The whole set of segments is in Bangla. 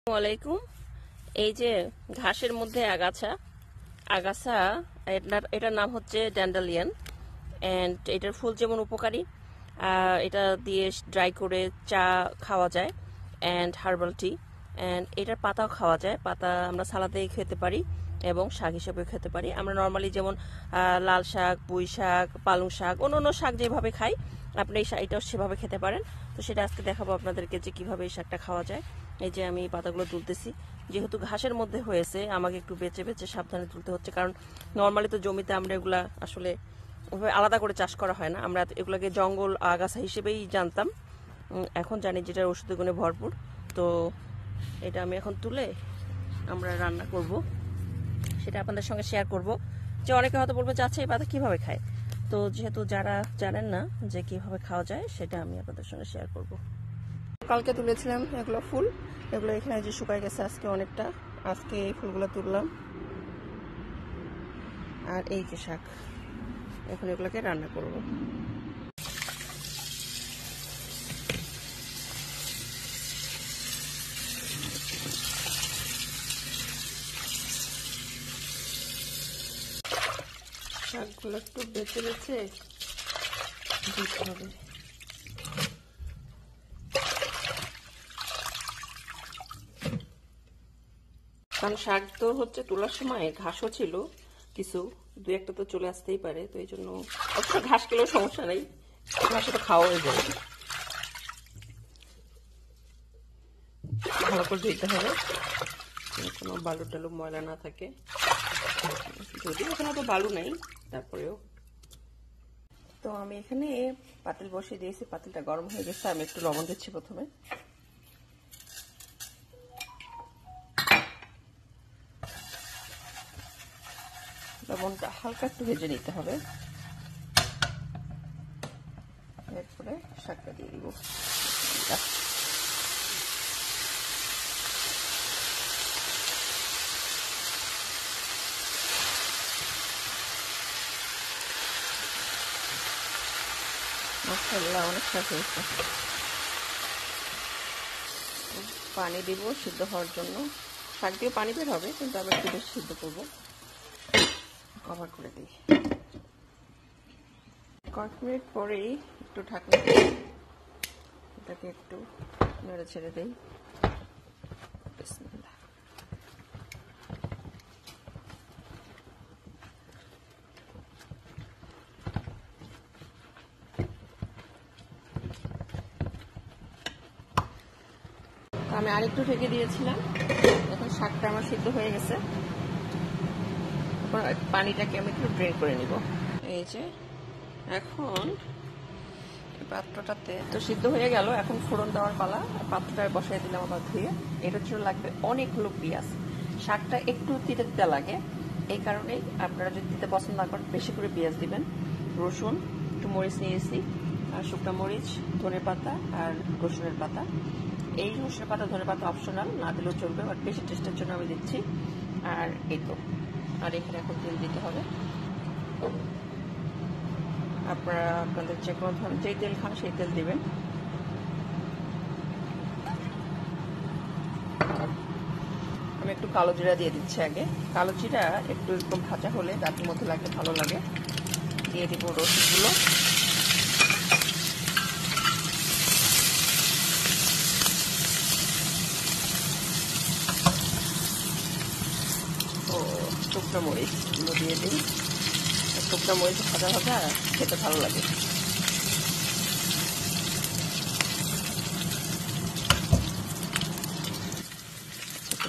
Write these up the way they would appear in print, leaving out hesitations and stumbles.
ওয়ালাইকুম। এই যে ঘাসের মধ্যে আগাছা আগাছা এটার নাম হচ্ছে ড্যান্ডালিয়ান। অ্যান্ড এটার ফুল যেমন উপকারী, এটা দিয়ে ড্রাই করে চা খাওয়া যায়, অ্যান্ড হার্বাল টি। অ্যান্ড এটার পাতাও খাওয়া যায়, পাতা আমরা সালাদে খেতে পারি এবং শাক হিসেবে খেতে পারি। আমরা নর্মালি যেমন লাল শাক, পুঁই শাক, পালং শাক, অন্য শাক যেভাবে খাই, আপনি এটাও সেভাবে খেতে পারেন। তো সেটা আজকে দেখাবো আপনাদেরকে যে কিভাবে এই শাকটা খাওয়া যায়। এই যে আমি পাতাগুলো তুলতেছি, যেহেতু ঘাসের মধ্যে হয়েছে আমাকে একটু বেছে বেছে সাবধানে তুলতে হচ্ছে, কারণ নর্মালি তো জমিতে আমরা এগুলা আসলে ওইভাবে আলাদা করে চাষ করা হয় না, আমরা এগুলোকে জঙ্গল আগাছা হিসেবেই জানতাম। এখন জানি যেটার ওষুধের গুণে ভরপুর। তো এটা আমি এখন তুলে আমরা রান্না করব, সেটা আপনাদের সঙ্গে শেয়ার করব। যে অনেকে হয়তো বলবে যে আচ্ছা এই পাতা কীভাবে খায়, তো যেহেতু যারা জানেন না যে কীভাবে খাওয়া যায় সেটা আমি আপনাদের সঙ্গে শেয়ার করব। কালকে তুলেছিলাম এগুলো ফুল, এগুলো এখানে যে শুকায় গেছে আজকে অনেকটা, আজকে এই ফুলগুলো তুললাম। আর এই যে শাক, এখন এগুলোকে রান্না করব। শাকগুলো একটু বেছে বেছে দিতে হবে। কারণ শাক তো হচ্ছে তোলার সময় ঘাসও ছিল কিছু, দু একটা তো চলে আসতেই পারে, তো এই জন্য অবশ্য ঘাস খেলেও সমস্যা নেই, ঘাসে তো খাওয়া হয়ে যায়। ভালো করে ধুইতে হবে, কোনো বালু টালু ময়লা না থাকে, যদিও এখানে তো বালু নেই তারপরেও। তো আমি এখানে পাতিল বসিয়ে দিয়েছি, পাতিলটা গরম হয়ে গেছে, আমি একটু লবণ দিচ্ছি প্রথমে। লবণটা হালকা একটু ভেজে নিতে হবে, এরপরে শাকটা দিয়ে দিব। মাশাআল্লাহ, অনেক শাক হয়েছে। পানি দিব সিদ্ধ হওয়ার জন্য, শাক দিয়ে পানি বের হবে কিন্তু আমি একটু বেশি সিদ্ধ করবো, কভার করে দিই। কয়েক মিনিট পরেই একটু ঢাকনা দিয়ে এটাকে একটু নেড়ে ছেড়ে দিই। বিসমিল্লাহ। আমি আরেকটু ঢেকে দিয়েছিলাম, এখন শাকটা আমার সিদ্ধ হয়ে গেছে। পানিটাকে আমি একটু ড্রেন করে নিব। এই যে এখন পাত্রটাতে তো সিদ্ধ হয়ে গেল, এখন ফোড়ন দেওয়ার পালা। পাত্রটা বসাই দিলাম আবার ধুয়ে। এটার জন্য লাগবে অনেকগুলো পেঁয়াজ। শাকটা একটু তিতে তিতে লাগে, এই কারণেই আপনারা যদি দিতে পছন্দ না করেন বেশি করে পেঁয়াজ দিবেন। রসুন, একটু মরিচ নিয়েছি, আর শুকনো মরিচ, ধনে পাতা আর রসুনের পাতা। এই রসুনের পাতা ধনে পাতা অপশনাল, না দিলেও চলবে, বাট বেশি টেস্টের জন্য আমি দিচ্ছি। আর এই তো, আর এখানে এখন তেল দিতে হবে। আপনারা আপনাদের যে কোনো ধরনের যেই তেল খান সেই তেল দিবেন। আমি একটু কালো জিরা দিয়ে দিচ্ছি আগে। কালো জিরা একটু এরকম ভাজা হলে দাঁতের মধ্যে লাগলে ভালো লাগে। দিয়ে দিব রসুনগুলো, ও শুকনো মরিচগুলো দিয়ে দিই। শুকনো মরিচ ভাজা ভাজা খেতে ভালো লাগে।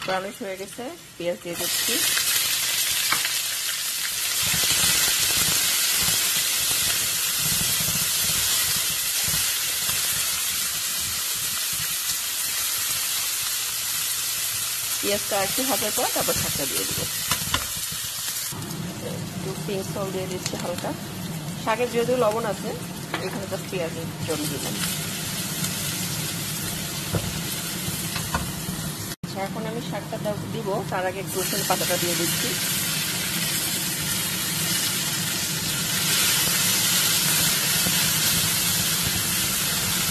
ব্রাউনিশ হয়ে গেছে, পেঁয়াজ দিয়ে দিচ্ছি। পেঁয়াজটা একটু ভাজার পর তারপর শাকটা দিয়ে দিব। একটু পিঙ্ক সল্ট দিয়ে দিচ্ছি হালকা। শাকের যেহেতু লবণ আছে, এখানে জাস্ট পেঁয়াজের জন্য দিলাম। এখন আমি শাকটা দিব, তার আগে একটু রসুন পাতাটা দিয়ে দিচ্ছি।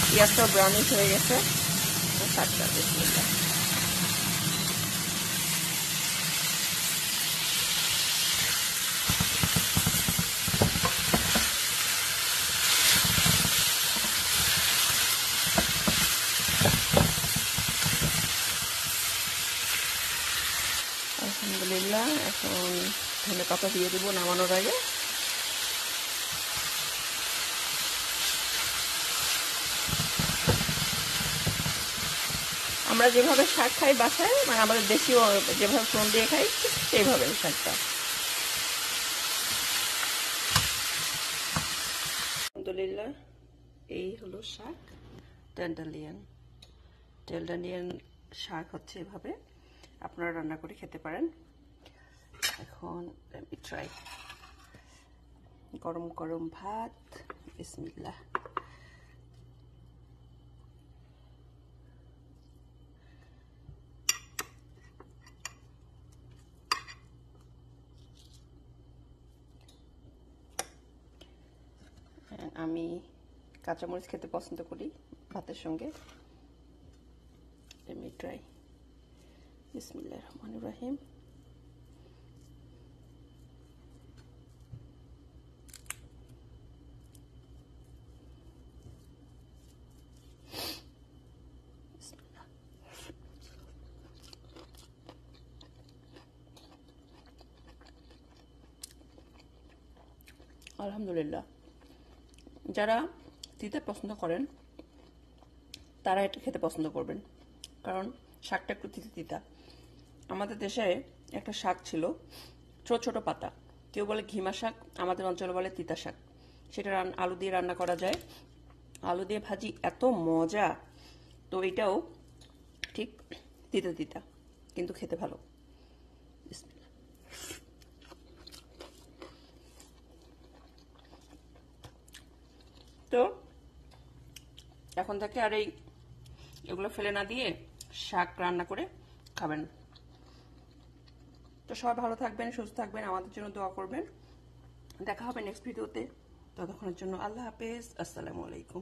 পেঁয়াজটাও ব্রাউনিশ হয়ে গেছে, শাকটা বিসমিল্লাহ। আলহামদুলিল্লাহ। এখন ধনে পাতা দিয়ে দেবো নামানোর আগে। আমরা যেভাবে শাক খাই বাসায়, মানে আমাদের দেশীয় যেভাবে ফোড়ন দিয়ে খাই সেইভাবে শাকটা। আলহামদুলিল্লাহ, এই হলো শাক ড্যান্ডেলিয়ান। ড্যান্ডেলিয়ান শাক হচ্ছে এভাবে আপনারা রান্না করে খেতে পারেন। এখন ট্রাই গরম গরম ভাত, বিসমিল্লাহ। আমি কাঁচামরিচ খেতে পছন্দ করি ভাতের সঙ্গে। Let me try. বিসমিল্লাহির রহমানির রহিম। আলহামদুলিল্লাহ, যারা তিতা পছন্দ করেন তারা এটা খেতে পছন্দ করবেন, কারণ শাকটা একটু তিতা তিতা। আমাদের দেশে একটা শাক ছিল, ছোট ছোট পাতা, কেউ বলে ঘিমা শাক, আমাদের অঞ্চলে বলে তিতা শাক। সেটা আলু দিয়ে রান্না করা যায়, আলু দিয়ে ভাজি, এত মজা। তো এটাও ঠিক তিতা তিতা, কিন্তু খেতে ভালো। তো এখন থেকে আর এগুলো ফেলে না দিয়ে শাক রান্না করে খাবেন। তো সবাই ভালো থাকবেন, সুস্থ থাকবেন, আমাদের জন্য দোয়া করবেন। দেখা হবে নেক্সট ভিডিওতে। ততক্ষণের জন্য আল্লাহ হাফেজ, আসসালামু আলাইকুম।